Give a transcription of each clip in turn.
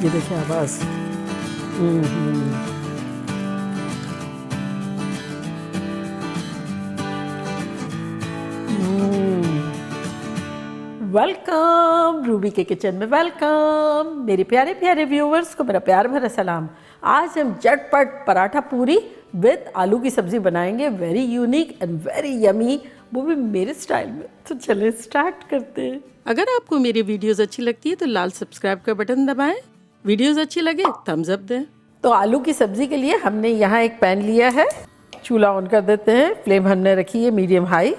ये देखिए आवाज़। वेलकम रूबी के किचन में, वेलकम मेरे प्यारे प्यारे व्यूवर्स को मेरा प्यार भरा सलाम। आज हम झटपट पराठा पूरी विद आलू की सब्ज़ी बनाएंगे, very unique and very yummy, वो भी मेरे स्टाइल में। तो चलिए स्टार्ट करते हैं। अगर आपको मेरी वीडियोस अच्छी लगती है तो लाल सब्सक्राइब का बटन दबाएं, वीडियोस अच्छी लगे थम्स अप दें। तो आलू की सब्ज़ी के लिए हमने यहाँ एक पैन लिया है, चूल्हा ऑन कर देते हैं, फ्लेम हमने रखी है मीडियम हाई,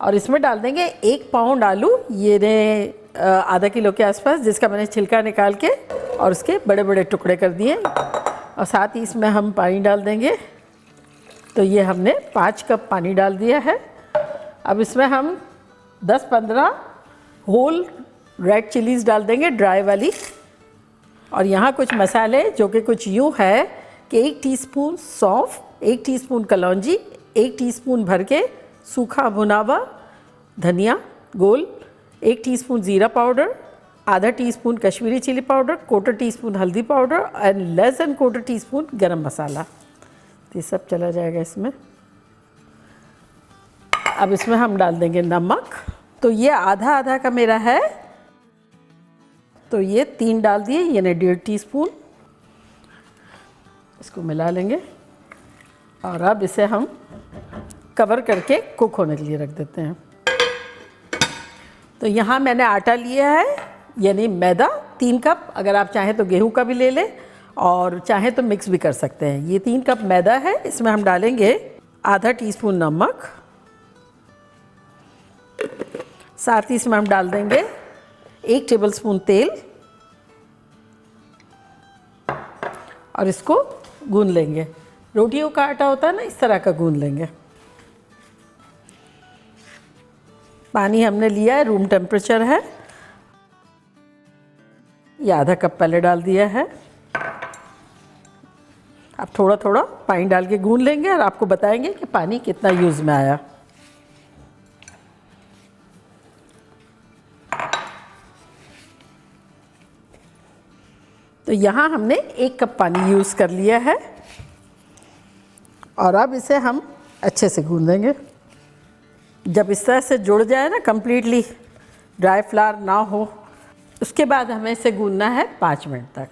और इसमें डाल देंगे 1 पाउंड आलू, ये ने आधा किलो के आसपास, जिसका मैंने छिलका निकाल के और उसके बड़े बड़े टुकड़े कर दिए। और साथ ही इसमें हम पानी डाल देंगे। तो ये हमने 5 कप पानी डाल दिया है। अब इसमें हम 10-15 होल रेड चिलीज़ डाल देंगे, ड्राई वाली। और यहाँ कुछ मसाले जो कि कुछ यूँ है कि 1 टीस्पून सौंफ, 1 टीस्पून कलौंजी, 1 टीस्पून भर के सूखा भुना हुआ धनिया गोल, 1 टीस्पून ज़ीरा पाउडर, आधा teaspoon Kashmiri chilli powder, 1/4 teaspoon हल्दी powder and less than 1/4 teaspoon garam masala. तो ये सब चला जाएगा इसमें। अब इसमें हम डाल देंगे नमक। तो ये आधा आधा का मेरा है, तो ये 3 डाल दिए, यानी 1.5 टीस्पून। इसको मिला लेंगे और अब इसे हम कवर करके कुक होने के लिए रख देते हैं। तो यहाँ मैंने आटा लिया है, यानी मैदा 3 कप, अगर आप चाहें तो गेहूं का भी ले लें और चाहें तो मिक्स भी कर सकते हैं। ये 3 कप मैदा है, इसमें हम डालेंगे आधा टीस्पून नमक, साथ ही इसमें हम डाल देंगे 1 टेबलस्पून तेल और इसको गूंद लेंगे। रोटियों का आटा होता है ना, इस तरह का गूंद लेंगे। पानी हमने लिया है, रूम टेम्परेचर है, ये आधा कप पहले डाल दिया है। अब थोड़ा थोड़ा पानी डाल के गूंद लेंगे और आपको बताएंगे कि पानी कितना यूज़ में आया। तो यहाँ हमने 1 कप पानी यूज़ कर लिया है और अब इसे हम अच्छे से गूंदेंगे। जब इस तरह से जुड़ जाए ना, कम्प्लीटली ड्राई फ्लावर ना हो, उसके बाद हमें इसे गूंदना है 5 मिनट तक।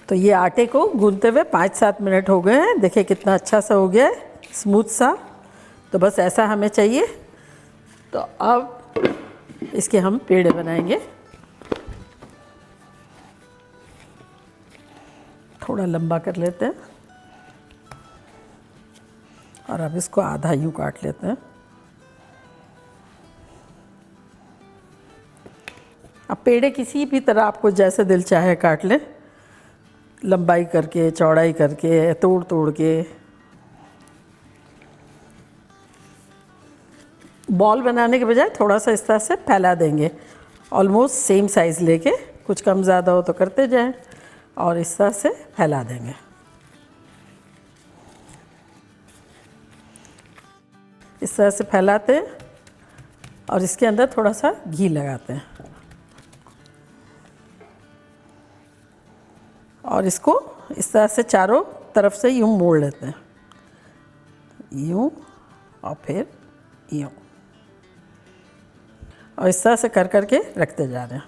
तो ये आटे को गूंदते हुए 5-7 मिनट हो गए हैं। देखिए कितना अच्छा सा हो गया है, स्मूथ सा। तो बस ऐसा हमें चाहिए। तो अब इसके हम पेड़े बनाएंगे। थोड़ा लंबा कर लेते हैं और अब इसको आधा यूँ काट लेते हैं। अब पेड़े किसी भी तरह आपको जैसे दिल चाहे काट लें, लंबाई करके, चौड़ाई करके, तोड़ तोड़ के। बॉल बनाने के बजाय थोड़ा सा इस तरह से फैला देंगे, ऑलमोस्ट सेम साइज़ लेके, कुछ कम ज़्यादा हो तो करते जाएं और इस तरह से फैला देंगे। इस तरह से फैलाते हैं और इसके अंदर थोड़ा सा घी लगाते हैं और इसको इस तरह से चारों तरफ से यूँ मोड़ लेते हैं, यूँ और फिर यूँ, और इस तरह से कर कर के रखते जा रहे हैं।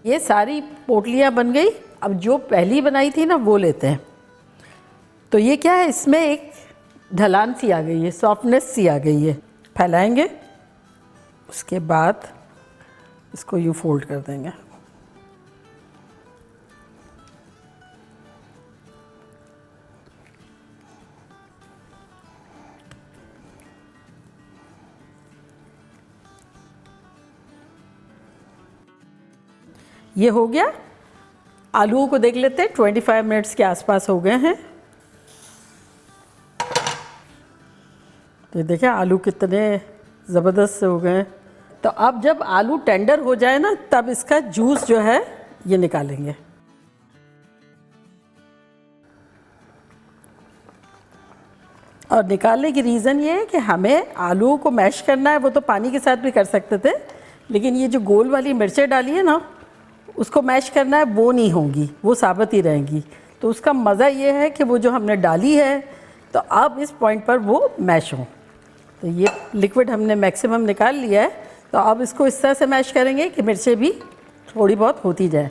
ये सारी पोटलियाँ बन गई। अब जो पहली बनाई थी ना, वो लेते हैं। तो ये क्या है, इसमें एक ढलान सी आ गई है, सॉफ्टनेस सी आ गई है। फैलाएंगे, उसके बाद इसको यूँ फोल्ड कर देंगे। ये हो गया। आलूओं को देख लेते हैं, 25 मिनट्स के आसपास हो गए हैं। तो देखिए आलू कितने ज़बरदस्त से हो गए। तो अब जब आलू टेंडर हो जाए ना, तब इसका जूस जो है ये निकालेंगे। और निकालने की रीज़न ये है कि हमें आलू को मैश करना है, वो तो पानी के साथ भी कर सकते थे, लेकिन ये जो गोल वाली मिर्चें डाली है ना, उसको मैश करना है, वो नहीं होंगी, वो साबित ही रहेंगी। तो उसका मज़ा ये है कि वो जो हमने डाली है तो अब इस पॉइंट पर वो मैश हो। तो ये लिक्विड हमने मैक्सिमम निकाल लिया है, तो अब इसको इस तरह से मैश करेंगे कि मिर्चें भी थोड़ी बहुत होती जाए।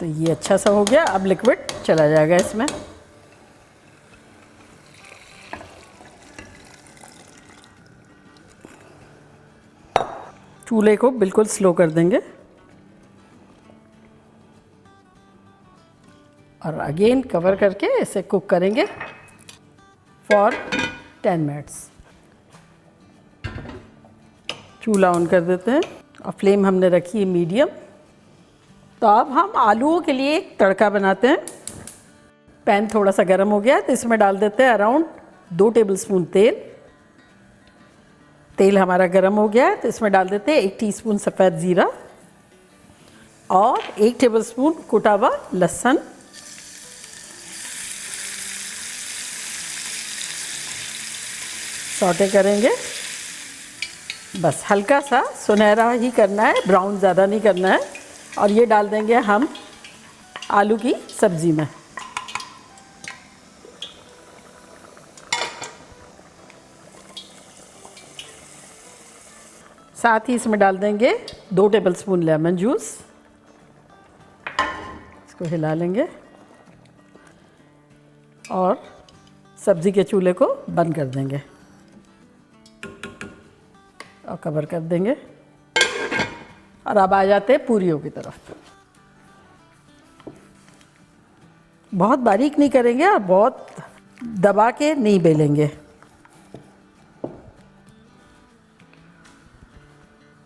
तो ये अच्छा सा हो गया। अब लिक्विड चला जाएगा इसमें। चूल्हे को बिल्कुल स्लो कर देंगे और अगेन कवर करके इसे कुक करेंगे फॉर 10 मिनट्स। चूल्हा ऑन कर देते हैं और फ्लेम हमने रखी है मीडियम। तो अब हम आलूओं के लिए एक तड़का बनाते हैं। पैन थोड़ा सा गर्म हो गया तो इसमें डाल देते हैं अराउंड 2 टेबलस्पून तेल। तेल हमारा गर्म हो गया है तो इसमें डाल देते हैं 1 टीस्पून सफ़ेद ज़ीरा और 1 टेबलस्पून कुटा हुआ लहसुन। सौटे करेंगे, बस हल्का सा सुनहरा ही करना है, ब्राउन ज़्यादा नहीं करना है। और ये डाल देंगे हम आलू की सब्ज़ी में। साथ ही इसमें डाल देंगे 2 टेबलस्पून लेमन जूस। इसको हिला लेंगे और सब्ज़ी के चूल्हे को बंद कर देंगे और कवर कर देंगे। और अब आ जाते हैं पूरियों की तरफ। बहुत बारीक नहीं करेंगे और बहुत दबा के नहीं बेलेंगे।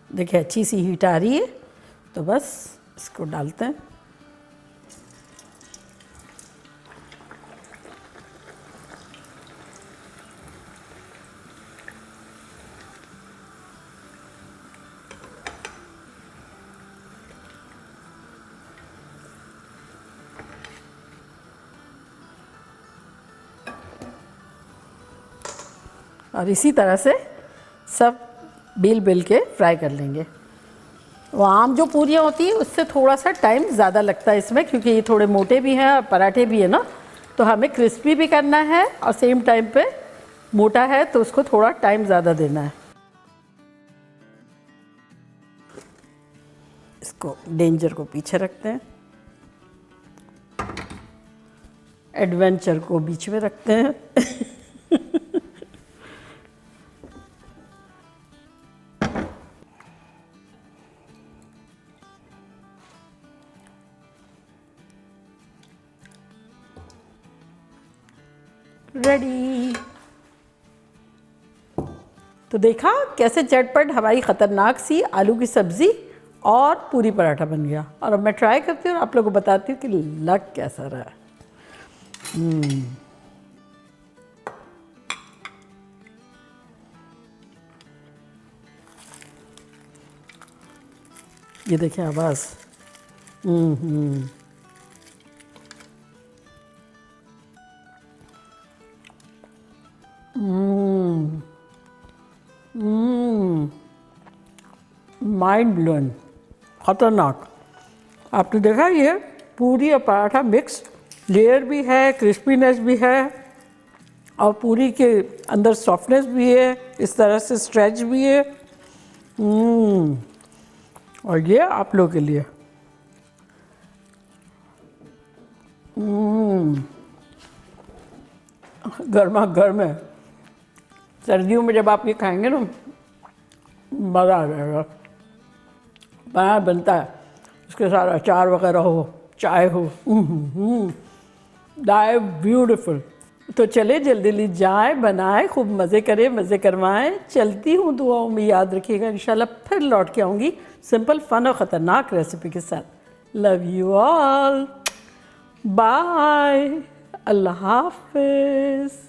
देखिए अच्छी सी हीट आ रही है, तो बस इसको डालते हैं। और इसी तरह से सब बेल बेल के फ्राई कर लेंगे। वो आम जो पूरियाँ होती हैं उससे थोड़ा सा टाइम ज़्यादा लगता है इसमें, क्योंकि ये थोड़े मोटे भी हैं और पराठे भी है ना, तो हमें क्रिस्पी भी करना है और सेम टाइम पे मोटा है तो उसको थोड़ा टाइम ज़्यादा देना है। इसको डेंजर को पीछे रखते हैं, एडवेंचर को बीच में रखते हैं। रेडी। तो देखा कैसे झटपट हमारी ख़तरनाक सी आलू की सब्ज़ी और पूरी पराठा बन गया। और अब मैं ट्राई करती हूँ और आप लोगों को बताती हूँ कि लग कैसा रहा। ये देखिए आवाज़। माइंड ब्लोइंग, ख़तरनाक। आपने देखा ये पूरी और पराठा मिक्स, लेयर भी है, क्रिस्पीनेस भी है और पूरी के अंदर सॉफ्टनेस भी है, इस तरह से स्ट्रेच भी है। और ये आप लोगों के लिए गर्मा गर्म है। सर्दियों में जब आप ये खाएंगे ना, मज़ा आ जाएगा। बनाया बनता है, उसके साथ अचार वगैरह हो, चाय हो, दाल ब्यूटीफुल। तो चले जल्दी जल्दी जाए, बनाए, खूब मज़े करें, मज़े करवाएं। चलती हूँ, दुआओं में याद रखिएगा। इंशाल्लाह फिर लौट के आऊँगी सिंपल फन और ख़तरनाक रेसिपी के साथ। लव यू ऑल, बाय, अल्लाह हाफिज़।